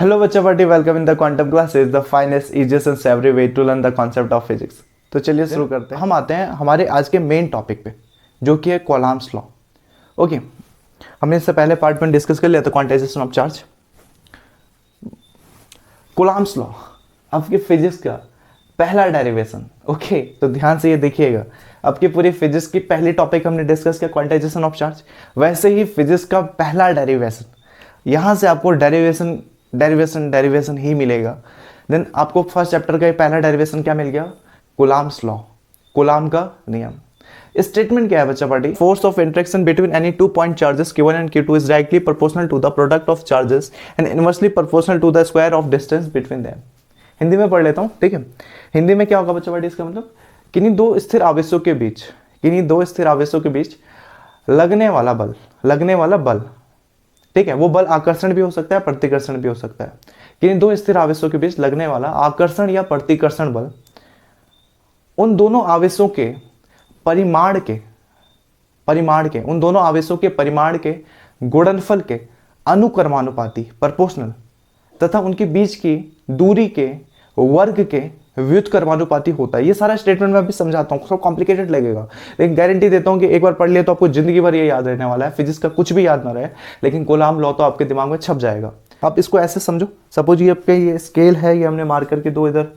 Hello बच्चा पार्टी, welcome in the quantum class is the finest easiest and savoury way to learn the concept of physics. तो चलिए शुरू करते हैं। हम आते हैं हमारे आज के मेन टॉपिक पे, जो कि है कौलॉम्स लॉ। ओके, हमने इससे पहले पार्ट में डिस्कस कर लिया था क्वांटाइजेशन ऑफ चार्ज। कौलॉम्स लॉ आपके फिजिक्स का पहला डेरिवेशन। ओके, तो ध्यान से ये देखिएगा, आपकी पूरी फिजिक्स की पहली टॉपिक हमने डिस्कस किया क्वांटाइजेशन ऑफ चार्ज, वैसे ही फिजिक्स का पहला डेरिवेशन, यहाँ से आपको डेरिवेशन ही मिलेगा। देन आपको फर्स्ट चैप्टर का पहला डेरिवेशन क्या मिल गया? कौलॉम्स लॉ, कौलॉम का नियम। स्टेटमेंट क्या है बच्चा पार्टी? Force of interaction between any two point charges Q1 and Q2 is directly proportional to the product of charges and inversely proportional to the square of distance between them. Hindi में पढ़ लेता हूँ, ठीक है। हिंदी में क्या होगा बच्चा पार्टी? इसका मतलब किन्हीं दो स्थिर आवेशों के बीच लगने वाला बल, ठीक है, वो बल आकर्षण भी हो सकता है, प्रतिकर्षण भी हो सकता है। किन्हीं दो स्थिर आवेशों के बीच लगने वाला आकर्षण या प्रतिकर्षण बल उन दोनों आवेशों के परिमाण के गुणनफल के अनुक्रमानुपाती प्रोपोर्शनल तथा उनके बीच की दूरी के वर्ग के व्युत्क्रमानुपाती होता है। ये सारा स्टेटमेंट मैं अभी समझाता हूँ, थोड़ा कॉम्प्लिकेटेड लगेगा, लेकिन गारंटी देता हूँ कि एक बार पढ़ लिया तो आपको जिंदगी भर ये याद रहने वाला है। फिजिक्स का कुछ भी याद ना रहे, लेकिन कौलॉम लॉ तो आपके दिमाग में छप जाएगा। आप इसको ऐसे समझो, सपोज ये आपके ये स्केल है, ये हमने मार्क करके दो इधर,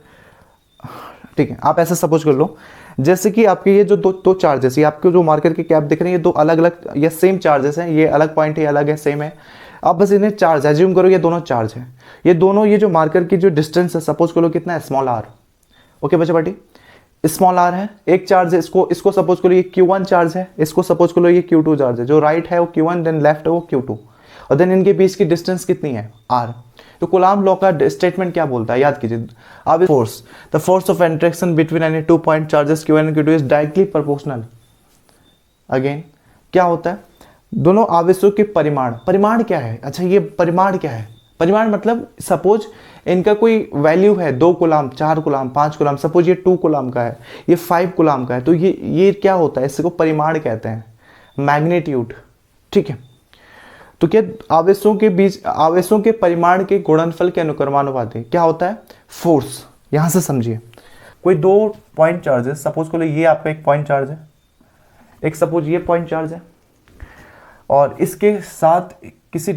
ठीक है। आप ऐसे सपोज कर लो जैसे कि आपके ये जो दो चार्जेस, ये आपके जो मार्कर के कैप दिख रहे हैं, ये दो अलग अलग या सेम चार्जेस हैं, ये अलग पॉइंट है, अलग है, सेम है। आप बस इन्हें चार्ज एज्यूम करो, ये दोनों चार्ज है। ये दोनों, ये जो मार्कर की जो डिस्टेंस है, सपोज करो कितना है, स्मॉल आर। ओके बच्चा पार्टी, स्मॉल आर है, एक चार्ज है, इसको सपोज करो ये Q1 चार्ज है, इसको सपोज करो ये Q2 चार्ज है। जो राइट है वो Q1, देन लेफ्ट है वो Q2, और देन इनके बीच की डिस्टेंस कितनी है? R। तो कौलॉम लॉ का स्टेटमेंट क्या बोलता है? याद कीजिए, अब the force of interaction between any two point charges Q1 and Q2 is directly proportional. Again क्या होता है? दोनों आवेशों के परिमाण क्या है? अच्छा, ये परिमाण क्या है? परिमाण मतलब सपोज इनका कोई वैल्यू है 2 कौलॉम, 4 कौलॉम, 5 कौलॉम, सपोज ये 2 कौलॉम का है, ये 5 कौलॉम का है, तो ये क्या होता है? इसको परिमाण कहते हैं, मैग्नीट्यूड, ठीक है। तो क्या आवेशों के परिमाण के गुणनफल के अनुक्रमानुपाती क्या होता है? फोर्स। यहां से समझिए, कोई दो पॉइंट चार्जेस, सपोज को ये आपका एक पॉइंट चार्ज है, एक सपोज ये पॉइंट चार्ज है, और इसके साथ किसी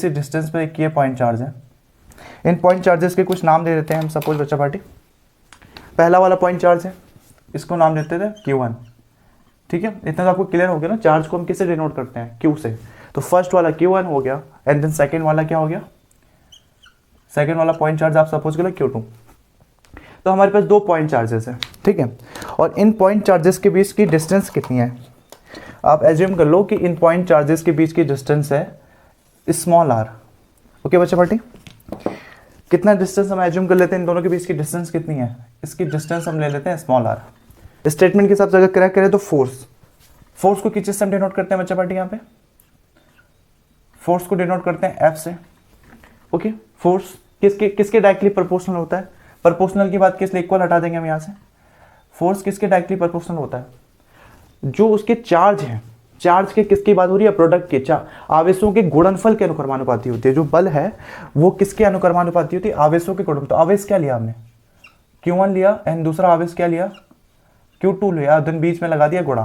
डिस्टेंस पर एक ये पॉइंट चार्ज है। इन पॉइंट चार्जेस के कुछ नाम दे देते हैं हम, सपोज बच्चा पार्टी। पहला वाला पॉइंट चार्ज है, इसको नाम देते थे Q1, ठीक है। इतना तो आपको क्लियर हो गया ना, चार्ज को हम किससे डिनोट करते हैं? Q से। तो फर्स्ट वाला Q1 हो गया, एंड देन सेकेंड वाला क्या हो गया? सेकेंड वाला पॉइंट चार्ज आप सपोज करो Q2। तो हमारे पास दो पॉइंट चार्जेस है, ठीक है, और इन पॉइंट चार्जेस के बीच की डिस्टेंस कितनी है? आप एज्यूम कर लो कि इन पॉइंट चार्जेस के बीच की डिस्टेंस है स्मॉल r। ओके बच्चा पार्टी, कितना डिस्टेंस हम एज्यूम कर लेते हैं? इन दोनों के बीच की डिस्टेंस कितनी है? इसकी डिस्टेंस हम ले लेते हैं स्मॉल r। स्टेटमेंट के हिसाब से अगर क्रैक करें तो फोर्स को किस चीज से हम डिनोट करते हैं बच्चा पार्टी? यहाँ पे फोर्स को डिनोट करते हैं F से। ओके, फोर्स किसके डायरेक्टली प्रोपोर्शनल होता है? प्रोपोर्शनल की बात किस लिए इक्वल हटा देंगे हम यहाँ से। फोर्स किसके डायरेक्टली प्रोपोर्शनल होता है? जो उसके चार्ज है, चार्ज के किसकी बात हो रही है? प्रोडक्ट के आवेशों के गुणनफल के अनुक्रमानुपाती होती है। जो बल है वो किसके अनुक्रमानुपाती होती है? आवेशों के गुणनफल। तो आवेश क्या लिया हमने? Q1 लिया, एंड दूसरा आवेश क्या लिया? Q2 लिया, देन बीच में लगा दिया गुणा,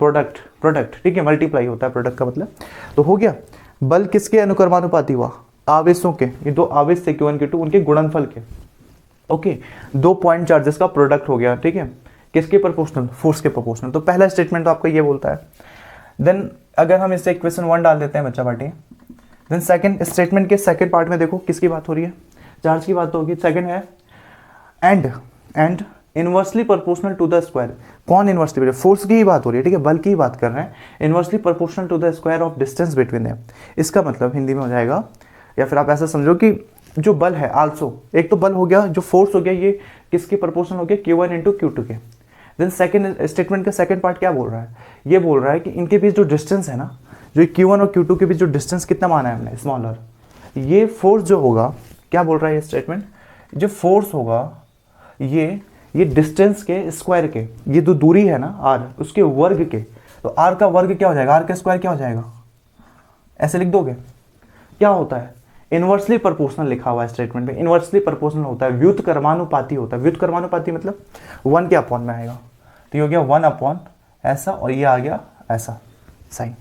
प्रोडक्ट, ठीक है, मल्टीप्लाई होता है प्रोडक्ट का मतलब। तो हो गया, बल किसके अनुक्रमानुपाती हुआ? आवेशों के, ये दो आवेश थे Q1 Q2, उनके गुणनफल के। ओके, दो पॉइंट चार्जेस का प्रोडक्ट हो गया, ठीक है, किसके प्रोपोर्शनल? फोर्स के प्रोपोर्शनल। तो पहला स्टेटमेंट तो आपका ये बोलता है। देन अगर हम इससे इक्वेशन 1 डाल देते हैं बच्चा पार्टी, देन सेकंड स्टेटमेंट के सेकंड पार्ट में देखो किसकी बात हो रही है? चार्ज की बात तो होगी। सेकंड है and inversely proportional to the square. कौन इनवर्सली? फोर्स की ही बात हो रही है, ठीक है, बल की ही बात कर रहे हैं। Inversely proportional to the square of distance between them. इसका मतलब हिंदी में हो जाएगा, या फिर आप ऐसा समझो कि जो बल है आल्सो, एक तो बल हो गया, जो फोर्स हो गया, ये किसके प्रोपोर्शनल हो गया? Q1 इंटू Q2 के। देन सेकंड स्टेटमेंट का सेकंड पार्ट क्या बोल रहा है? ये बोल रहा है कि इनके बीच जो डिस्टेंस है ना, जो Q1 और Q2 के बीच जो डिस्टेंस कितना माना है हमने? Small r। ये फोर्स जो होगा, क्या बोल रहा है ये स्टेटमेंट? जो फोर्स होगा ये डिस्टेंस के स्क्वायर के, ये जो दूरी है ना r, उसके वर्ग के। तो r का वर्ग क्या हो जाएगा? r का स्क्वायर क्या हो जाएगा? ऐसे लिख दोगे। क्या होता है? इनवर्सली प्रोपोर्शनल लिखा हुआ है स्टेटमेंट में, इनवर्सली प्रोपोर्शनल होता है, व्युत्क्रमानुपाती होता है। व्युत्क्रमानुपाती मतलब 1 के अपॉन में आएगा, तो ये हो गया 1 अपॉन ऐसा और ये आ गया ऐसा साइन।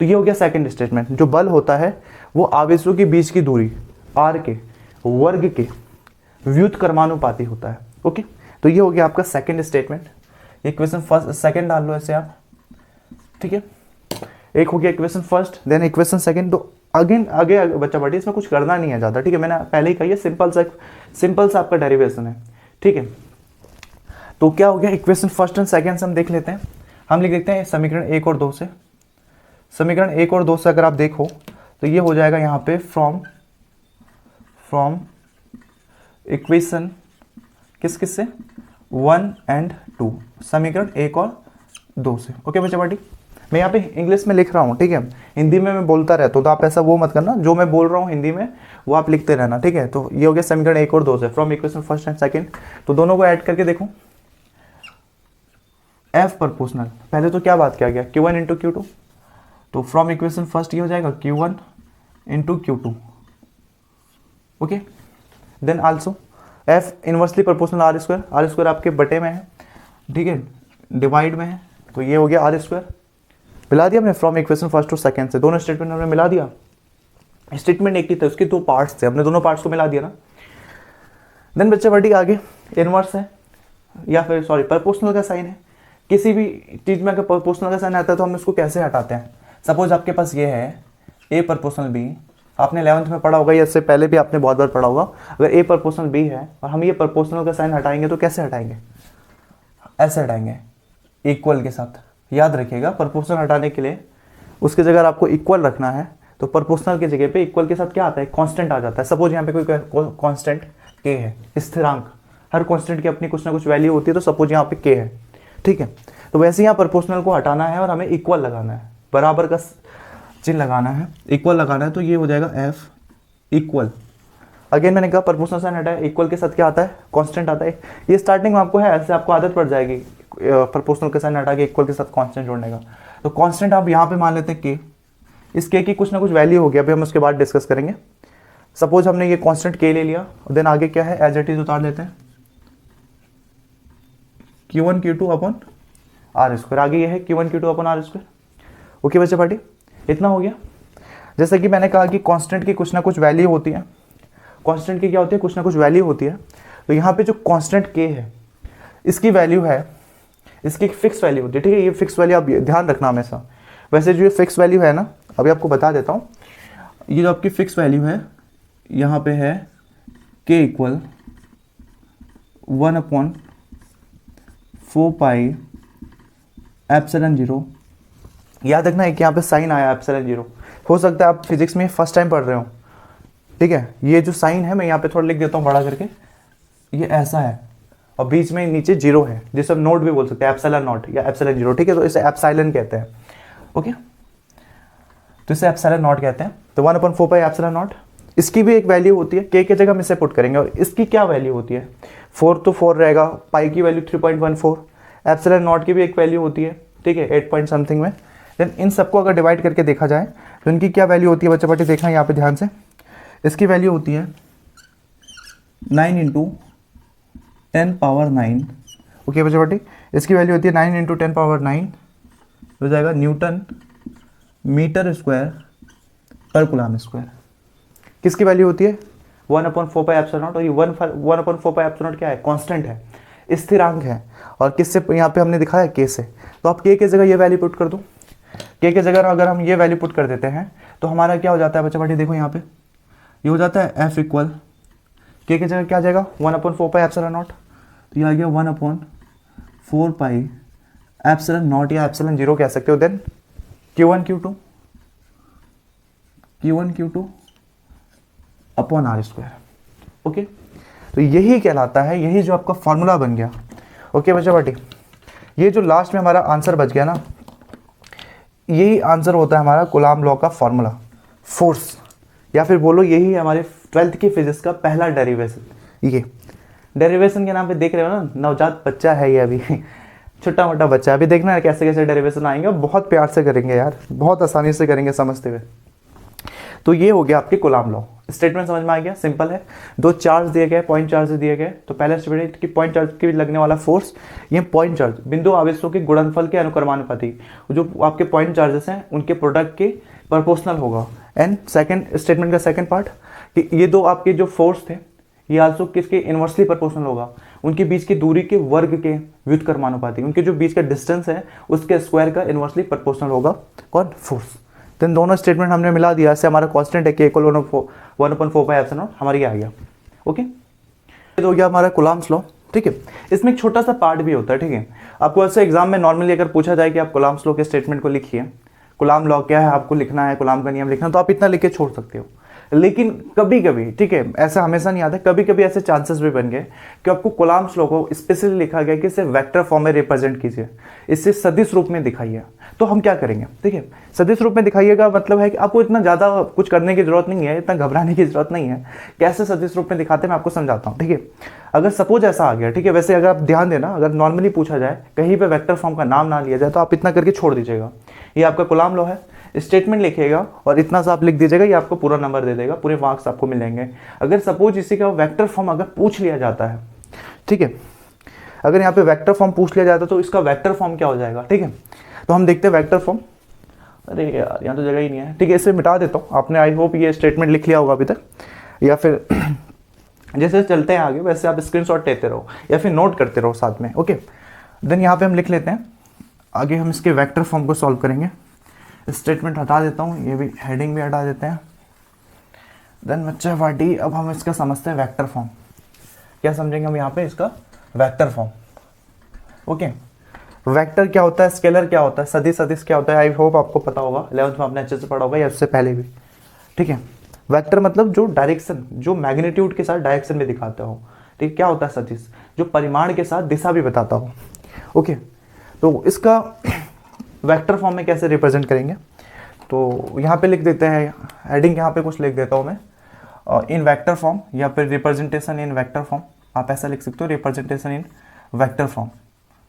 तो ये हो गया सेकंड स्टेटमेंट। जो बल होता है वो आवेशों के बीच की दूरी r के वर्ग के व्युत्क्रमानुपाती होता है। ओके, तो ये हो गया आपका second statement. Equation first second डाल लो ऐसे आप, ठीक है। एक हो गया equation first, then equation second. तो अगेन आगे बच्चा बाटी, इसमें कुछ करना नहीं है ज़्यादा, ठीक है। मैंने पहले ही कही है, सिंपल सा आपका डेरिवेशन है, ठीक है। तो क्या हो गया, इक्वेशन फर्स्ट एंड सेकंड से हम देख लेते हैं। हम लिख देते हैं समीकरण 1 और 2 से। समीकरण 1 और 2 से अगर आप देखो तो ये हो जाएगा यहाँ पे फ्रॉम इक्वेशन किस से 1 एंड 2, समीकरण 1 और 2 से। ओके बच्चा पार्टी, मैं यहाँ पे इंग्लिश में लिख रहा हूँ, ठीक है। हिंदी में मैं बोलता रहता हूँ, तो आप ऐसा वो मत करना, जो मैं बोल रहा हूँ हिंदी में वो आप लिखते रहना, ठीक है। तो ये हो गया समीकरण 1 और 2 से, from equation first and second. तो दोनों को ऐड करके देखो, एफ प्रोपोर्शनल, पहले तो क्या बात किया गया, Q1 इंटू Q2, तो फ्रॉम इक्वेशन फर्स्ट ये हो जाएगा Q1 into Q2। Okay, then also F inversely proportional R square आपके बटे में है, ठीक है, डिवाइड में है, तो ये हो गया आर स्क्वायर। मिला दिया हमने from equation first to second से, दोनों स्टेटमेंट हमने मिला दिया। स्टेटमेंट एक ही था, उसके 2 पार्ट्स थे, हमने दोनों पार्ट्स को मिला दिया ना। देन बच्चे बढ़ी आगे, इनवर्स है या फिर सॉरी प्रोपोर्शनल का साइन है। किसी भी चीज़ में अगर प्रोपोर्शनल का साइन आता है तो हम इसको कैसे हटाते हैं। सपोज आपके पास ये है ए प्रोपोर्शनल बी, आपने 11th में पढ़ा होगा या इससे पहले भी आपने बहुत बार पढ़ा होगा। अगर ए प्रोपोर्शनल बी है और हम ये प्रोपोर्शनल का साइन हटाएंगे तो कैसे हटाएंगे, ऐसे हटाएंगे, इक्वल के साथ। याद रखिएगा, प्रोपोर्शनल हटाने के लिए उसकी जगह आपको इक्वल रखना है, तो प्रोपोर्शनल की जगह पे इक्वल के साथ क्या आता है, कांस्टेंट आ जाता है। सपोज यहाँ पे कोई कांस्टेंट के है, स्थिरांक, हर कांस्टेंट की अपनी कुछ ना कुछ वैल्यू होती है, तो सपोज यहाँ पे के है, ठीक है। तो वैसे यहाँ प्रोपोर्शनल को हटाना है और हमें इक्वल लगाना है, बराबर का चिन्ह लगाना है, इक्वल लगाना है, तो ये हो जाएगा एफ इक्वल। अगेन मैंने कहा प्रोपोर्शनल साइन हटाया, इक्वल के साथ क्या आता है, कांस्टेंट आता है। ये स्टार्टिंग में आपको है, ऐसे आपको आदत पड़ जाएगी प्रोपोर्शनल का साइन हटा के इक्वल के साथ कांस्टेंट जोड़ने का। तो कांस्टेंट आप यहाँ पे मान लेते हैं के, इस के की कुछ ना कुछ वैल्यू होगी, अभी हम उसके बाद डिस्कस करेंगे। सपोज हमने ये कांस्टेंट के ले लिया, और देन आगे क्या है, एज इट इज उतार देते हैं Q1 Q2 upon R square. आगे ये है Q1 Q2 upon R square. Okay बच्चे पार्टी, इतना हो गया। जैसे कि मैंने कहा कि कांस्टेंट की कुछ ना कुछ वैल्यू होती है, कांस्टेंट की क्या होती है, कुछ ना कुछ वैल्यू होती है। तो यहाँ पे जो कांस्टेंट के है, इसकी वैल्यू है, इसकी एक फिक्स वैल्यू होती है, ठीक है। ये फिक्स वैल्यू आप ध्यान रखना हमेशा। वैसे जो ये फिक्स वैल्यू है ना, अभी आपको बता देता हूँ, ये जो आपकी फिक्स वैल्यू है यहाँ पे है के इक्वल 1/4 पाई एप्सिलॉन 0। याद रखना है कि यहाँ पे साइन आया एप्सिलॉन 0। हो सकता है आप फिजिक्स में फर्स्ट टाइम पढ़ रहे हो, ठीक है। ये जो साइन है मैं यहाँ पे थोड़ा लिख देता हूँ बड़ा करके, ये ऐसा है और बीच में नीचे 0 है, जिसे हम नोट भी बोल सकते हैं, एप्सिलॉन नॉट या एप्सिलॉन 0, ठीक है। तो इसे एप्सिलॉन कहते हैं, ओके। तो इसे एप्सिलॉन नॉट कहते हैं। तो 1/4 पाई एप्सिलॉन नॉट, इसकी भी एक वैल्यू होती है, के जगह हम इसे पुट करेंगे। और इसकी क्या वैल्यू होती है, 4 तो 4 रहेगा, पाई की वैल्यू 3.14, एप्सिलॉन नॉट की भी एक वैल्यू होती है, ठीक है, 8 पॉइंट समथिंग में। देन इन सबको अगर डिवाइड करके देखा जाए तो इनकी क्या वैल्यू होती है बच्चा पार्टी, देखना यहाँ पे ध्यान से। इसकी वैल्यू होती है 9 × 10⁻9। ओके बच्चा पार्टी, इसकी वैल्यू होती है 9 × 10⁻9, हो जाएगा न्यूटन मीटर स्क्वायर पर कूलम स्क्वायर। किसकी वैल्यू होती है, 1/4 पाई एप्सिलॉन नॉट। और ये 1/4 पाई एप्सिलॉन नॉट क्या है, कांस्टेंट है, स्थिरांक है। और किससे यहाँ पे हमने दिखाया के से, तो आप के जगह ये वैल्यू पुट कर दो। के जगह अगर हम ये वैल्यू पुट कर देते हैं तो हमारा क्या हो जाता है बच्चा पार्टी, देखो यहाँ पे ये हो जाता है एफ इक्वल, के जगह क्या आ जाएगा, 1/4 पाई एप्सिलॉन नॉट। तो ये आ गया 1/4 पाई एप्सिलॉन नॉट या एप्सिलॉन 0 कह सकते हो। Then Q1 Q2 upon R square. Okay, तो यही कहलाता है, यही जो आपका फॉर्मूला बन गया। ओके बच्चा पार्टी, ये जो लास्ट में हमारा आंसर बच गया ना, यही आंसर होता है हमारा कूलॉम लॉ का फॉर्मूला, फोर्स, या फिर बोलो यही हमारे 12th की फिजिक्स का पहला डेरिवेशन। ये डेरिवेशन के नाम पे देख रहे हो ना, नवजात बच्चा है ये, अभी छोटा मोटा बच्चा। अभी देखना है कैसे कैसे डेरिवेशन आएंगे, बहुत प्यार से करेंगे यार, बहुत आसानी से करेंगे समझते हुए। तो ये हो गया आपके कूलॉम लॉ, स्टेटमेंट समझ में आ गया, सिंपल है। दो चार्ज दिए गए, पॉइंट चार्ज दिए गए, तो पहला स्टेटमेंट कि पॉइंट चार्ज के लगने वाला फोर्स, ये पॉइंट चार्ज बिंदु आवेशों के गुणनफल के अनुक्रमानुपाती, जो आपके पॉइंट चार्जेस हैं उनके प्रोडक्ट के प्रोपोर्शनल होगा। एंड सेकंड स्टेटमेंट का सेकंड पार्ट कि ये दो आपके जो फोर्स थे ये आल्सो किसके इनवर्सली प्रोपोर्शनल होगा, उनके बीच की दूरी के वर्ग के व्युत्क्रमानुपाती, उनके जो बीच का डिस्टेंस है उसके स्क्वायर का इनवर्सली प्रोपोर्शनल होगा कौन, फोर्स। देन दोनों स्टेटमेंट हमने मिला दिया, इससे हमारा कांस्टेंट है कि इक्वल 1/4πε0 हमारा ये आ गया। ओके, ये हो गया हमारा कूलम्ब्स लॉ। ठीक है, इसमें एक छोटा सा पार्ट भी होता है। ठीक है, आपको ऐसे एग्जाम में नॉर्मली अगर पूछा जाए कि आप कूलम्ब्स लॉ के स्टेटमेंट को लिखिए, कूलम्ब लॉ क्या है आपको लिखना है, कूलम्ब का नियम लिखना, तो आप इतना लिख के छोड़ सकते हो। लेकिन कभी कभी, ठीक है, ऐसा हमेशा नहीं आता, कभी कभी ऐसे चांसेस भी बन गए कि आपको कूलम्ब्स लॉ को स्पेशली लिखा गया कि इसे वेक्टर फॉर्म में रिप्रेजेंट कीजिए, इससे सदिश रूप में दिखाइए। तो हम क्या करेंगे, ठीक है, सदिश रूप में दिखाइएगा मतलब है कि आपको इतना ज़्यादा कुछ करने की जरूरत नहीं है, इतना घबराने की जरूरत नहीं है। कैसे सदिश रूप में दिखाते हैं मैं आपको समझाता हूँ। ठीक है, अगर सपोज ऐसा आ गया, ठीक है, वैसे अगर आप ध्यान देना, अगर नॉर्मली पूछा जाए कहीं पे वेक्टर फॉर्म का नाम ना लिया जाए तो आप इतना करके छोड़ दीजिएगा। ये आपका कूलम्ब लॉ है, स्टेटमेंट लिखिएगा और इतना सा आप लिख दीजिएगा, ये आपको पूरा नंबर दे देगा, पूरे मार्क्स आपको मिलेंगे। अगर सपोज इसी का वेक्टर फॉर्म अगर पूछ लिया जाता है, ठीक है, अगर यहाँ पे वेक्टर फॉर्म पूछ लिया जाता है तो इसका वेक्टर फॉर्म क्या हो जाएगा। ठीक है, तो हम देखते हैं वेक्टर फॉर्म। अरे यार यहाँ तो जगह ही नहीं है। ठीक है, इसे मिटा देता हूँ। आपने आई होप ये स्टेटमेंट लिख लिया होगा अभी तक, या फिर जैसे चलते हैं आगे वैसे आप स्क्रीनशॉट लेते रहो या फिर नोट करते रहो साथ में। ओके, देन यहाँ पे हम लिख लेते हैं, आगे हम इसके वेक्टर फॉर्म को सॉल्व करेंगे। स्टेटमेंट हटा देता हूँ, ये भी हेडिंग भी हटा देते हैं। देन बच्चा पार्टी, अब हम इसका समझते हैं वेक्टर फॉर्म। क्या समझेंगे हम यहाँ पे इसका वेक्टर फॉर्म। ओके, वेक्टर क्या होता है, स्केलर क्या होता है, सदिश सदिश क्या होता है, आई होप आपको पता होगा, 11th में आपने अच्छे से पढ़ा होगा या उससे पहले भी। ठीक है, वेक्टर मतलब जो डायरेक्शन, जो मैग्नीट्यूड के साथ डायरेक्शन में दिखाता हो। ठीक, क्या होता है सदिश, जो परिमाण के साथ दिशा भी बताता हो। ओके, तो इसका वेक्टर फॉर्म में कैसे रिप्रेजेंट करेंगे, तो यहाँ पे लिख देते हैं, हेडिंग यहाँ पे कुछ लिख देता हूँ मैं, इन वेक्टर फॉर्म या फिर रिप्रेजेंटेशन इन वेक्टर फॉर्म, आप ऐसा लिख सकते हो, रिप्रेजेंटेशन इन वेक्टर फॉर्म,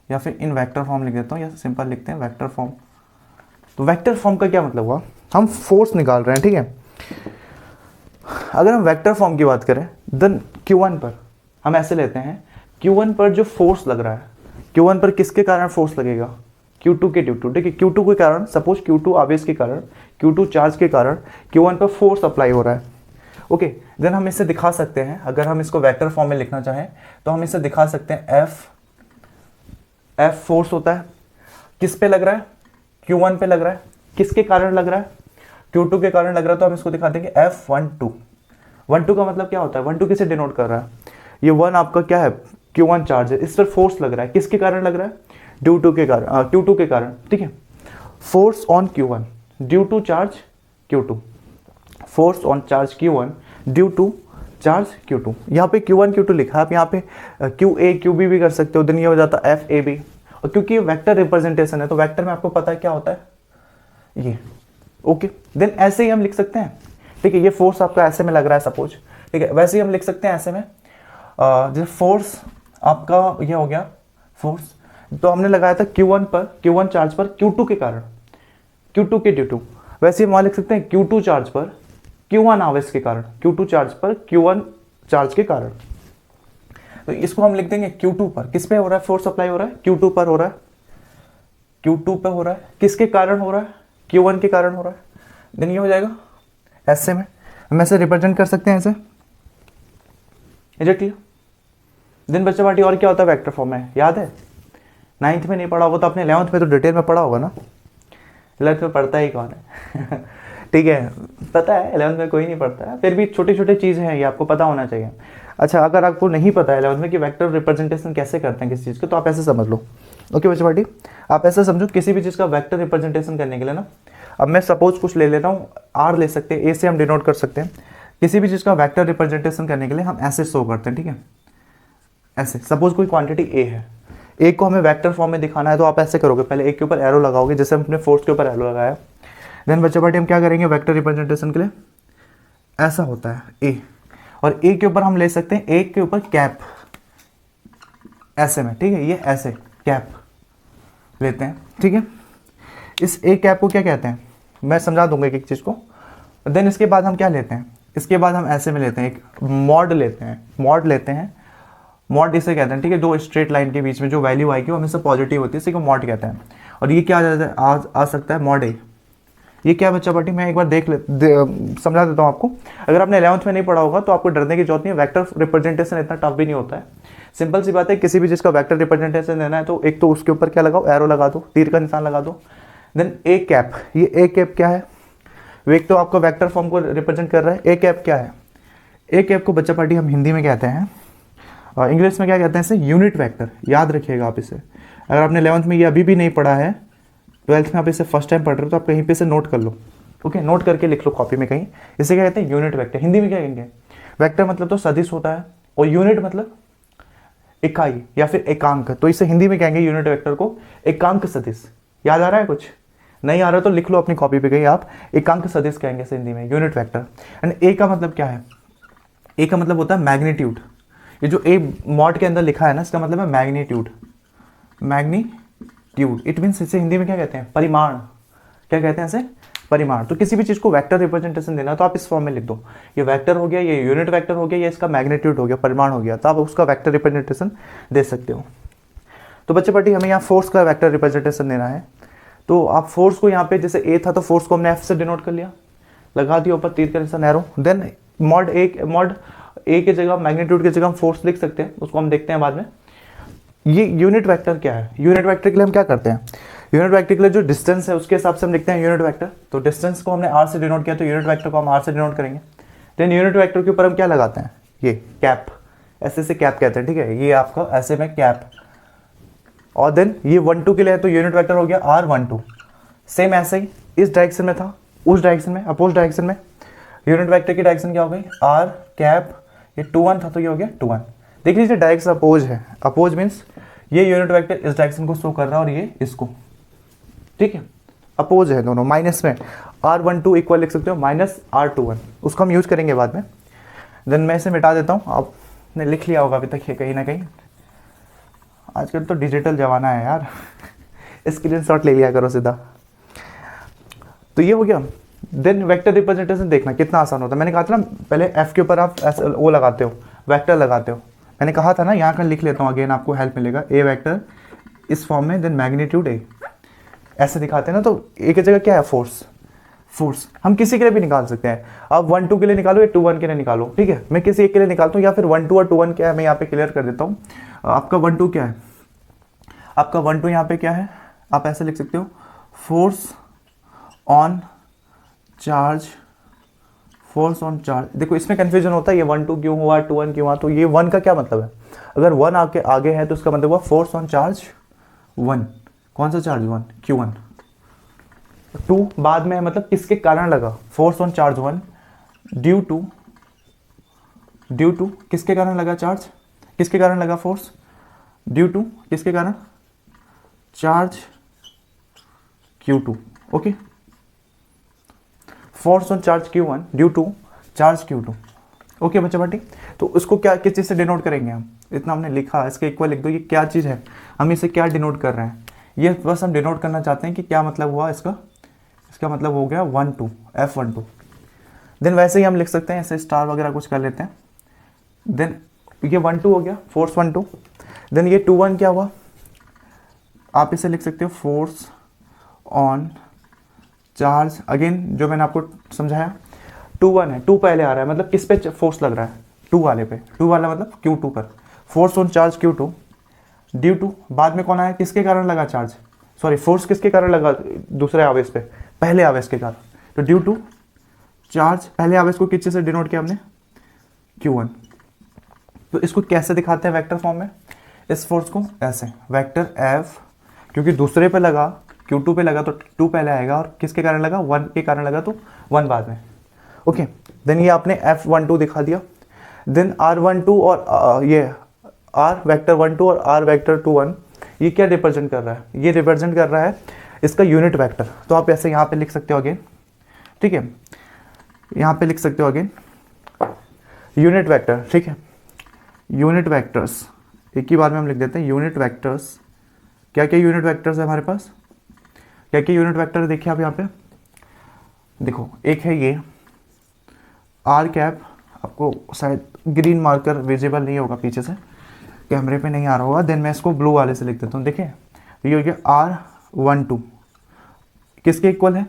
या फिर इन वेक्टर फॉर्म लिख देता हूँ, या सिंपल लिखते हैं वेक्टर फॉर्म। तो वेक्टर फॉर्म का क्या मतलब हुआ, हम फोर्स निकाल रहे हैं। ठीक है, अगर हम वेक्टर फॉर्म की बात करें देन Q1 पर हम ऐसे लेते हैं, Q1 पर जो फोर्स लग रहा है, Q1 पर किसके कारण फोर्स लगेगा, Q2 के ड्यू टू। ठीक है, Q2 के कारण, सपोज Q2 आवेश के कारण, Q2 चार्ज के कारण Q1 पर फोर्स अप्लाई हो रहा है। ओके, देन हम इसे दिखा सकते हैं, अगर हम इसको वेक्टर फॉर्म में लिखना चाहें तो हम इसे दिखा सकते हैं, F फोर्स होता है, किस पे लग रहा है, Q1 पे लग रहा है, किसके कारण लग रहा है, Q2 के कारण लग रहा है, तो हम इसको दिखा देंगे F12। 12 का मतलब क्या होता है, 12 किसे डिनोट कर रहा है, ये 1 आपका क्या है, Q1 चार्ज है, इस पर फोर्स लग रहा है, किसके कारण लग रहा है, Q2 के कारण। ठीक है, force on Q1 due to charge Q2, force on charge Q1 due to charge Q2। यहाँ पे Q1 Q2 लिखा है, आप यहाँ पे QA QB भी कर सकते हो, देन ये हो जाता है FAB। और क्योंकि ये वेक्टर रिप्रेजेंटेशन है तो वेक्टर में आपको पता है क्या होता है ये। ओके, देन ऐसे ही हम लिख सकते हैं। ठीक है, ये फोर्स आपका ऐसे में लग रहा है सपोज, ठीक है, वैसे ही हम लिख सकते हैं ऐसे में, जैसे फोर्स आपका ये हो गया फोर्स, तो हमने लगाया था Q1 पर, Q1 चार्ज पर Q2 के कारण, Q2 के ड्यू टू। वैसे ही वहाँ लिख सकते हैं Q2 चार्ज पर Q1 आवेश के कारण, Q2 चार्ज पर Q1 चार्ज के कारण। तो इसको हम लिख देंगे Q2 पर, किस पे हो रहा है फोर्स अप्लाई हो रहा है, Q2 पर हो रहा है, Q2 पे हो रहा है, किसके कारण हो रहा है, Q1 के कारण हो रहा है। देन ये हो जाएगा ऐसे में, हम ऐसे रिप्रेजेंट कर सकते हैं ऐसे। क्लियर? देन बच्चा पार्टी और क्या होता है वेक्टर फॉर्म में, याद है, 9th में नहीं पढ़ा होगा तो आपने 11th में तो डिटेल में पढ़ा होगा ना। 11th में पढ़ता ही कौन है ठीक है, पता है 11th में कोई नहीं पढ़ता है, फिर भी छोटी छोटी चीज़ें हैं ये आपको पता होना चाहिए। अच्छा, अगर आपको नहीं पता है 11th में कि वेक्टर रिप्रेजेंटेशन कैसे करते हैं किसी चीज़ को, तो आप ऐसे समझ लो। ओके बच्चा पार्टी, आप ऐसा समझो, किसी भी चीज़ का वेक्टर रिप्रेजेंटेशन करने के लिए ना, अब मैं सपोज कुछ ले लेता हूँ, R ले सकते हैं, A से हम डिनोट कर सकते हैं। किसी भी चीज़ का वेक्टर रिप्रेजेंटेशन करने के लिए हम ऐसे शो करते हैं। ठीक है, ऐसे सपोज कोई क्वांटिटी A है, A को हमें वेक्टर फॉर्म में दिखाना है तो आप ऐसे करोगे, पहले A के ऊपर एरो लगाओगे, जैसे हमने फोर्स के ऊपर एरो लगाया। देन बच्चा पार्टी हम क्या करेंगे वेक्टर रिप्रेजेंटेशन के लिए, ऐसा होता है A, और A के ऊपर हम ले सकते हैं, A के ऊपर कैप ऐसे में। ठीक है, ये ऐसे कैप लेते हैं। ठीक है, इस A कैप को क्या कहते हैं मैं समझा दूंगा एक एक चीज़ को। देन इसके बाद हम क्या लेते हैं, इसके बाद हम ऐसे में लेते हैं, एक मॉड लेते हैं, मॉड इसे कहते हैं, ठीक है। दो स्ट्रेट लाइन के बीच में जो वैल्यू आएगी वो हमेशा पॉजिटिव होती है, इसी को मॉड कहते हैं। और ये क्या आ सकता है, मॉड ए। ये क्या बच्चा पार्टी, मैं एक बार समझा देता हूँ आपको। अगर आपने 11th में नहीं पढ़ा होगा तो आपको डरने की जरूरत नहीं है, वेक्टर रिप्रेजेंटेशन इतना टफ भी नहीं होता है। सिंपल सी बात है, किसी भी चीज़ का वेक्टर रिप्रेजेंटेशन देना है तो एक तो उसके ऊपर क्या लगाओ, एरो लगा दो, तीर का निशान लगा दो। देन ए कैप, ये ए कैप क्या है, वो एक तो आपका वेक्टर फॉर्म को रिप्रेजेंट कर रहा है। ए कैप क्या है, ए कैप को बच्चा पार्टी हम हिंदी में कहते हैं, और इंग्लिश में क्या कहते हैं इसे, यूनिट वेक्टर। याद रखिएगा आप इसे, अगर आपने 11th में ये अभी भी नहीं पढ़ा है, 12th में आप इसे फर्स्ट टाइम पढ़ रहे हो तो आप कहीं पे इसे नोट कर लो, ओके, नोट करके लिख लो कॉपी में कहीं। इसे क्या कहते हैं, यूनिट वेक्टर। हिंदी में क्या कहेंगे, वेक्टर मतलब तो सदिश होता है, और यूनिट मतलब इकाई या फिर एकांक, तो इसे हिंदी में कहेंगे यूनिट वेक्टर को एकांक सदिश। याद आ रहा है, कुछ नहीं आ रहा तो लिख लो अपनी कॉपी पे कहीं आप, एकांक सदिश कहेंगे इसे हिंदी में, यूनिट वेक्टर। एंड ए का मतलब क्या है, ए का मतलब होता है मैग्नीट्यूड। ये जो ए मॉड के अंदर लिखा है ना, इसका मतलब है मैग्नीट्यूड, मैग्नीट्यूड। इट मीन्स इसे हिंदी में क्या कहते हैं, परिमाण। क्या कहते हैं इसे, परिमाण। तो किसी भी चीज़ को वेक्टर रिप्रेजेंटेशन देना तो आप इस फॉर्म में लिख दो, ये वेक्टर हो गया, ये यूनिट वेक्टर हो गया, ये इसका मैग्नीट्यूड हो गया, परिमाण हो गया, तो आप उसका वेक्टर रिप्रेजेंटेशन दे सकते हो। तो बच्चे पार्टी हमें यहाँ फोर्स का वेक्टर रिप्रेजेंटेशन देना है, तो आप फोर्स को यहाँ पे, जैसे ए था तो फोर्स को हमने एफ से डिनोट कर लिया, लगा दिया ऊपर तीर का निशान एरो। देन मॉड ए की जगह, मैग्नीट्यूड की जगह हम फोर्स लिख सकते हैं, उसको हम देखते हैं बाद में। ये यूनिट वेक्टर क्या है, यूनिट वेक्टर के लिए हम क्या करते हैं, यूनिट वेक्टर के लिए जो डिस्टेंस है उसके हिसाब से हम लिखते हैं यूनिट वेक्टर। तो डिस्टेंस को हमने आर से डिनोट किया तो यूनिट वेक्टर को हम आर से डिनोट करेंगे। देन यूनिट वेक्टर के ऊपर हम क्या लगाते हैं, ये कैप, ऐसे से कैप कहते हैं, ठीक है, ये आपका ऐसे में कैप। और देन ये 1-2 के लिए है तो यूनिट वेक्टर हो गया R12। सेम ऐसे ही इस डायरेक्शन में था, उस डायरेक्शन में, अपोज डायरेक्शन में, यूनिट वेक्टर की डायरेक्शन क्या हो गई, R कैप, ये 2-1 था तो ये हो गया 2-1। देख लीजिए डायरेक्शन अपोज है, अपोज मीन्स ये यूनिट वेक्टर इस डायरेक्शन को शो कर रहा है और ये इसको, ठीक है, अपोज है दोनों। माइनस में R12 इक्वल लिख सकते हो माइनस R21, उसको हम यूज करेंगे बाद में। देन मैं इसे मिटा देता हूँ, आपने लिख लिया होगा अभी तक ये कहीं ना कहीं, आजकल तो डिजिटल जमाना है यार स्क्रीनशॉट ले लिया करो सीधा। तो ये हो गया। देन वेक्टर रिप्रेजेंटेशन देखना कितना आसान होता है। मैंने कहा था ना पहले एफ के ऊपर आप ऐसे वो लगाते हो, वेक्टर लगाते हो, मैंने कहा था ना, यहाँ का लिख लेता हूँ अगेन, आपको हेल्प मिलेगा। ए वेक्टर इस फॉर्म में, देन मैग्नीट्यूड ए, ऐसे दिखाते हैं ना। तो ए की जगह क्या है, फोर्स। फोर्स हम किसी के लिए भी निकाल सकते हैं, आप 1-2 के लिए निकालो या 2-1 के लिए निकालो, ठीक है, मैं किसी एक के लिए निकालता हूँ, या फिर 1-2 और 2-1 क्या है मैं यहाँ पे क्लियर कर देता हूँ। आपका 1-2 क्या है, आपका 1-2 यहाँ पे क्या है, आप ऐसे लिख सकते हो, force on charge, force on charge. देखो इसमें कंफ्यूजन होता है, ये 1-2 क्यों हुआ, 2-1 क्यों हुआ, तो ये 1 का क्या मतलब है, अगर 1 आके आगे है तो उसका मतलब हुआ फोर्स ऑन चार्ज 1। कौन सा चार्ज, 1, Q1। 2 बाद में है, मतलब किसके कारण लगा, force on charge 1 due to किसके कारण लगा चार्ज, किसके कारण लगा फोर्स, ड्यू टू किसके कारण, charge Q2, okay, force on charge Q1 due to charge Q2, okay बच्चा बाटी। तो उसको क्या, किस चीज़ से डिनोट करेंगे हम, इतना हमने लिखा, इसके इक्वल लिख दो, ये क्या चीज़ है, हम इसे क्या डिनोट कर रहे हैं, ये बस हम डिनोट करना चाहते हैं कि क्या मतलब हुआ इसका, इसका मतलब हो गया 1-2, F12। देन वैसे ही हम लिख सकते हैं, ऐसे स्टार वगैरह कुछ कर लेते हैं। देन ये 1-2 हो गया, फोर्स 1-2। देन ये 2-1 क्या हुआ, आप इसे लिख सकते हो फोर्स ऑन चार्ज, अगेन जो मैंने आपको समझाया, 2-1 है, 2 पहले आ रहा है, मतलब किस पे फोर्स लग रहा है, 2 वाले पे, 2 वाला मतलब Q2 पर, force on charge Q2 due to, बाद में कौन आया, किसके कारण लगा चार्ज, सॉरी फोर्स किसके कारण लगा, दूसरे आवेश पे, पहले आवेश के कारण, तो ड्यू टू चार्ज, पहले आवेश को किस चीज़ से डिनोट किया हमने, Q1। तो इसको कैसे दिखाते हैं वेक्टर फॉर्म में, इस फोर्स को ऐसे, वेक्टर F, क्योंकि दूसरे पे लगा, Q2 पे लगा तो 2 पहले आएगा, और किसके कारण लगा, 1 के कारण लगा तो 1 बाद में, ओके। देन ये आपने F12 दिखा दिया। देन R12 और ये R वेक्टर 1-2 और R वेक्टर 2-1, ये क्या रिप्रेजेंट कर रहा है, ये रिप्रेजेंट कर रहा है इसका यूनिट वेक्टर। तो आप ऐसे यहाँ पे लिख सकते हो अगेन, ठीक है, यहाँ पे लिख सकते हो अगेन यूनिट वेक्टर, ठीक है, यूनिट वेक्टर्स एक ही बार में हम लिख देते हैं, यूनिट वेक्टर्स। क्या क्या यूनिट वेक्टर्स है हमारे पास, क्या क्या यूनिट वेक्टर देखिए आप यहाँ पे, देखो एक है ये, आर कैप, आपको शायद ग्रीन मार्कर विजिबल नहीं होगा पीछे से, कैमरे पे नहीं आ रहा होगा, देन मैं इसको ब्लू वाले से लिख देता हूँ। देखिए ये हो गया R12, किसके इक्वल है,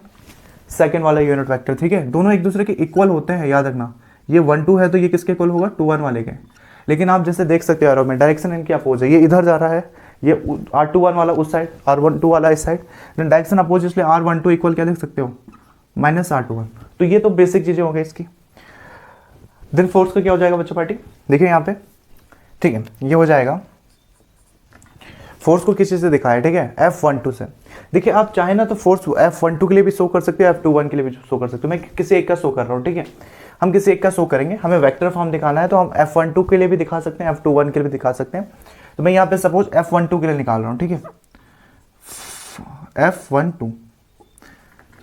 सेकंड वाला यूनिट वेक्टर, ठीक है, दोनों एक दूसरे के इक्वल होते हैं, याद रखना। ये 1 2 है तो ये किसके इक्वल होगा, 2 1 वाले के। लेकिन आप जैसे देख सकते हो एरो में डायरेक्शन इनकी अपोज है, ये इधर जा रहा है, ये R21 वाला उस साइड, R12 वाला इस साइड, देन डायरेक्शन अपोज, इसलिए R12 इक्वल क्या लिख सकते हो, -R21। तो ये तो बेसिक चीज़ें हो गई इसकी। देन फोर्स का क्या हो जाएगा बच्चों पार्टी, देखिए यहाँ पे, ठीक है, ये हो जाएगा, फोर्स को किस चीज़ से दिखाया है, ठीक है, F12 से। देखिए आप चाहे ना तो फोर्स F12 के लिए भी शो कर सकते हो, F21 के लिए भी शो कर सकते हो, मैं किसी एक का शो कर रहा हूँ, ठीक है, हम किसी एक का शो करेंगे, हमें वेक्टर फॉर्म दिखाना है तो हम F12 के लिए भी दिखा सकते हैं, F21 के लिए भी दिखा सकते हैं। तो मैं यहाँ पे सपोज F12 के लिए निकाल रहा हूँ, ठीक है, F12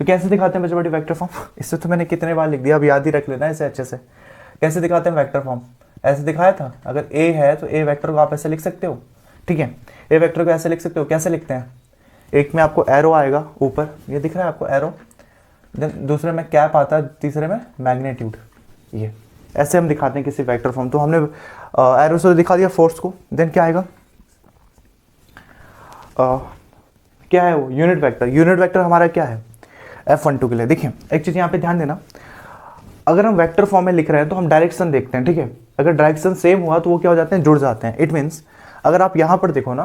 तो कैसे दिखाते हैं बच्चों बड़ी वेक्टर फॉर्म, इससे तो मैंने कितने बार लिख दिया, अब याद ही रख लेना इसे अच्छे से। कैसे दिखाते हैं वेक्टर फॉर्म, ऐसे दिखाया था, अगर A है तो A वेक्टर को आप ऐसे लिख सकते हो, ठीक है, A वेक्टर को ऐसे लिख सकते हो, कैसे लिखते हैं, एक में आपको एरो आएगा ऊपर, ये दिख रहा है आपको एरो, देन दूसरे में कैप आता है, तीसरे में मैग्नीट्यूड, ये ऐसे हम दिखाते हैं किसी वेक्टर फॉर्म। तो हमने एरो से दिखा दिया फोर्स को, देन क्या आएगा, क्या है वो, यूनिट वेक्टर। यूनिट वेक्टर हमारा क्या है, F12 के लिए। देखिए एक चीज़ यहाँ पे ध्यान देना, अगर हम वेक्टर फॉर्म में लिख रहे हैं तो हम डायरेक्शन देखते हैं, ठीक है, अगर डायरेक्शन सेम हुआ तो वो क्या हो जाते हैं, जुड़ जाते हैं। इट मीन्स अगर आप यहाँ पर देखो ना,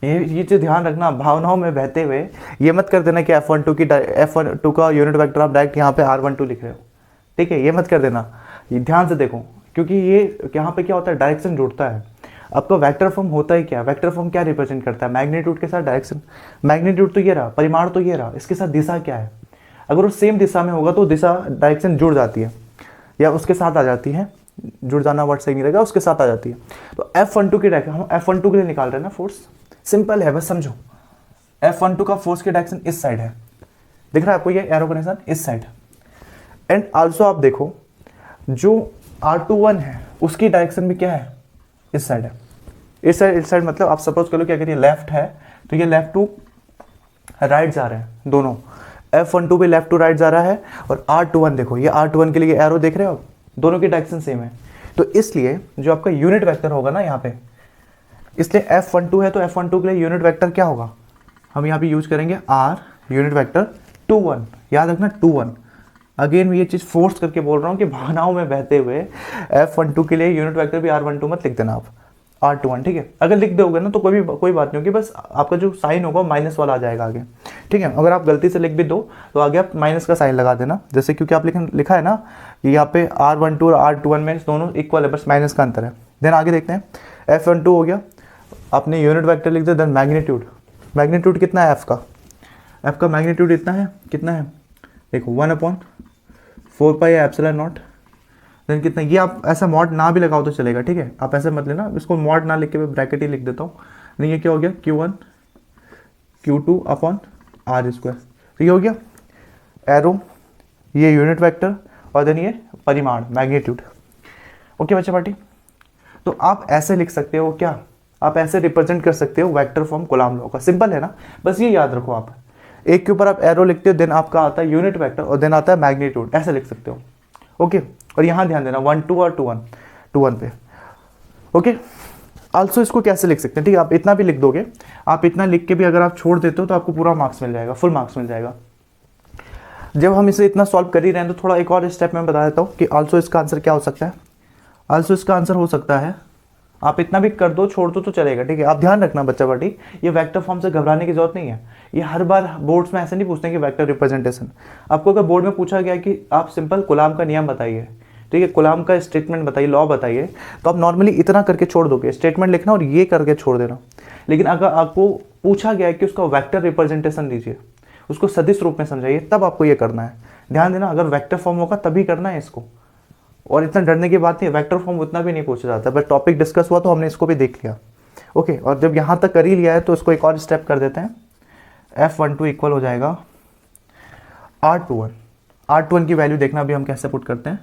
ये चीज़ ध्यान रखना, भावनाओं में बहते हुए ये मत कर देना कि F12 का यूनिट वेक्टर आप डायरेक्ट यहाँ पे R12 लिख रहे हो, ठीक है, ये मत कर देना, ये ध्यान से देखो, क्योंकि ये यहाँ पे क्या होता है, डायरेक्शन जुड़ता है। आपका वेक्टर फॉर्म होता ही क्या, वेक्टर फॉर्म क्या रिप्रेजेंट करता है, मैग्नीट्यूड के साथ डायरेक्शन, मैग्नीट्यूड तो ये रहा, परिमाण तो ये रहा, इसके साथ दिशा क्या है, अगर वो सेम दिशा में होगा तो दिशा डायरेक्शन जुड़ जाती है या उसके साथ आ जाती है, जुड़ जाना वर्ड सही नहीं रहेगा, उसके साथ आ जाती है। तो F12 की डायरेक्शन, हम F12 के लिए निकाल रहे हैं ना फोर्स, सिंपल है बस समझो, F12 का फोर्स की डायरेक्शन इस साइड है, दिख रहा है आपको ये एरो का निशान, इस साइड। एंड आल्सो आप देखो जो R21 है उसकी डायरेक्शन भी क्या है, इस साइड है, इस साइड मतलब आप सपोज करो कि अगर ये लेफ्ट है तो ये लेफ्ट टू राइट जा रहे हैं दोनों, F12 भी लेफ्ट टू राइट जा रहा है, और R21 देखो, ये R21 के लिए एरो देख रहे हो, दोनों की डायरेक्शन सेम है। तो इसलिए जो आपका यूनिट वेक्टर होगा ना यहाँ पे, इसलिए F12 है तो F12 के लिए यूनिट वेक्टर क्या होगा, हम यहाँ पे यूज करेंगे R यूनिट वेक्टर 21, याद रखना 21। अगेन मैं ये चीज़ फोर्स करके बोल रहा हूँ कि भावनाओं में बहते हुए F12 के लिए यूनिट वेक्टर भी R12 मत लिख देना आप, R21, ठीक है। अगर लिख दोगे ना तो कोई बात नहीं होगी, बस आपका जो साइन होगा माइनस वाला आ जाएगा आगे, ठीक है। अगर आप गलती से लिख भी दो तो आगे आप माइनस का साइन लगा देना, जैसे क्योंकि आप लिखा है ना कि यहाँ पे R12 और R21 में दोनों इक्वल है, बस माइनस का अंतर है। देन आगे देखते हैं, F12 हो गया, आपने यूनिट वेक्टर लिख दिया, देन मैग्नीट्यूड, मैग्नीट्यूड कितना है F का मैग्नीट्यूड इतना है, कितना है देखो 1/4πε0, देन कितना, ये आप ऐसा मॉड ना भी लगाओ तो चलेगा, ठीक है, आप ऐसे मत लेना, इसको मॉड ना लिख के मैं ब्रैकेट ही लिख देता हूँ। नहीं ये क्या हो गया, Q1 Q2/r², तो ये हो गया एरो, ये यूनिट वेक्टर, और देन ये परिमाण मैग्नीट्यूड। ओके बच्चे पार्टी, तो आप ऐसे लिख सकते हो, क्या आप ऐसे रिप्रेजेंट कर सकते हो वेक्टर फॉर्म कूलॉम लॉ का, सिंपल है ना, बस ये याद रखो आप, एक के ऊपर आप एरो लिखते हो, देन आपका आता है यूनिट वेक्टर और देन आता है मैग्नीट्यूड, ऐसे लिख सकते हो। ओके, और यहाँ ध्यान देना 1 2 और 2 1 पे। ओके, आल्सो इसको कैसे लिख सकते हैं, ठीक है, आप इतना भी लिख दोगे, आप इतना लिख के भी अगर आप छोड़ देते हो तो आपको पूरा मार्क्स मिल जाएगा, फुल मार्क्स मिल जाएगा। जब हम इसे इतना सॉल्व कर ही रहे हैं तो थोड़ा एक और स्टेप में बता देता हूँ कि आल्सो इसका आंसर क्या हो सकता है। आल्सो इसका आंसर हो सकता है, आप इतना भी कर दो छोड़ दो तो चलेगा, ठीक है। आप ध्यान रखना बच्चा पार्टी, ये वेक्टर फॉर्म से घबराने की जरूरत नहीं है, ये हर बार बोर्ड्स में ऐसे नहीं पूछते कि वेक्टर रिप्रेजेंटेशन। आपको अगर बोर्ड में पूछा गया कि आप सिंपल कूलॉम का नियम बताइए, ठीक है, कूलॉम का स्टेटमेंट बताइए, लॉ बताइए, तो आप नॉर्मली इतना करके छोड़ दोगे, स्टेटमेंट लिखना और ये करके छोड़ देना। लेकिन अगर आपको पूछा गया कि उसका वेक्टर रिप्रेजेंटेशन दीजिए, उसको सदिश रूप में समझाइए, तब आपको ये करना है। ध्यान देना, अगर वेक्टर फॉर्म होगा तभी करना है इसको, और इतना डरने की बात नहीं है, वेक्टर फॉर्म उतना भी नहीं पूछा जाता, बट टॉपिक डिस्कस हुआ तो हमने इसको भी देख लिया। ओके, और जब यहाँ तक कर ही लिया है तो इसको एक और स्टेप कर देते हैं, F12 इक्वल हो जाएगा R21। R21 की वैल्यू देखना भी हम कैसे पुट करते हैं।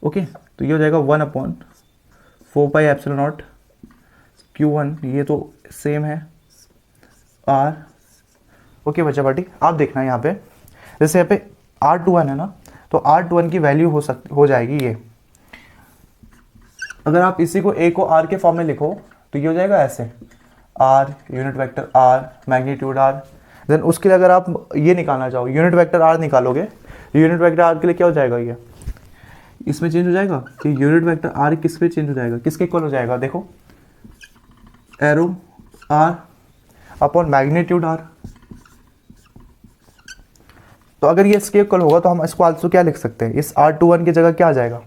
ओके, तो ये हो जाएगा 1/4πε0 Q1, ये तो सेम है R। ओके बच्चा पार्टी, आप देखना यहाँ पे, जैसे यहाँ पे R21 है ना, तो R21 की वैल्यू हो जाएगी ये। अगर आप इसी को A को R के फॉर्म में लिखो तो ये हो जाएगा ऐसे, R unit vector R magnitude R। Then उसके लिए अगर आप ये निकालना चाहो, यूनिट वेक्टर R निकालोगे, यूनिट वेक्टर R के लिए क्या हो जाएगा, ये इसमें चेंज हो जाएगा कि यूनिट वेक्टर R किस पे चेंज हो जाएगा, किसके इक्वल हो जाएगा, देखो arrow R upon magnitude R। तो अगर ये इसके इक्वल होगा तो हम इसको आल्सो क्या लिख सकते हैं, इस R21 की जगह क्या आ जाएगा,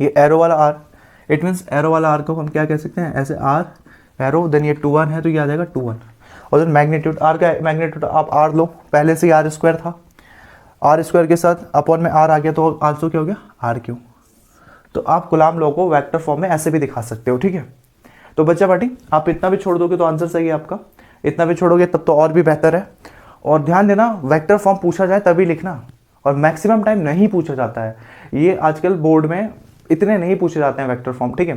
ये एरो वाला R। इट मीन्स एरो वाला R को हम क्या कह सकते हैं, ऐसे R एरो, देन ये 21 है तो ये आ जाएगा 21। और देन मैग्नीट्यूड R का मैग्नीट्यूड आप R लो, पहले से ही R स्क्वायर था, R स्क्वायर के साथ अपॉन में R आ गया तो आंसर क्या हो गया, R क्यू। तो आप कूलाम लॉ को वेक्टर फॉर्म में ऐसे भी दिखा सकते हो, ठीक है। तो बच्चा पार्टी आप इतना भी छोड़ दोगे तो आंसर सही है आपका, इतना भी छोड़ोगे तब तो और भी बेहतर है। और ध्यान देना, वेक्टर फॉर्म पूछा जाए तभी लिखना, और मैक्सिमम टाइम नहीं पूछा जाता है। ये आजकल बोर्ड में इतने नहीं पूछे जाते हैं वेक्टर फॉर्म, ठीक है,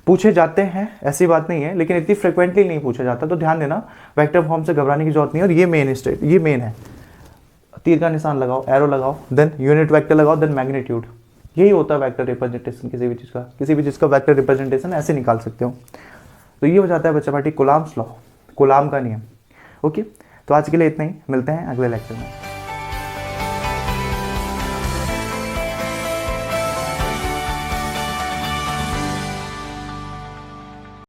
पूछे जाते हैं ऐसी बात नहीं है, लेकिन इतनी फ्रिक्वेंटली नहीं पूछा जाता। तो ध्यान देना, वेक्टर फॉर्म से घबराने की जरूरत नहीं है। और ये मेन स्टेट, ये मेन है, तीर का निशान लगाओ, एरो लगाओ, देन यूनिट वेक्टर लगाओ, देन मैग्नीट्यूड। यही होता है वेक्टर रिप्रेजेंटेशन, किसी भी चीज़ का वेक्टर रिप्रेजेंटेशन ऐसे निकाल सकते हो। तो ये हो जाता है बच्चा पार्टी कूलाम्स लॉ, कूलाम का नियम। ओके, तो आज के लिए इतना ही, मिलते हैं अगले लेक्चर में।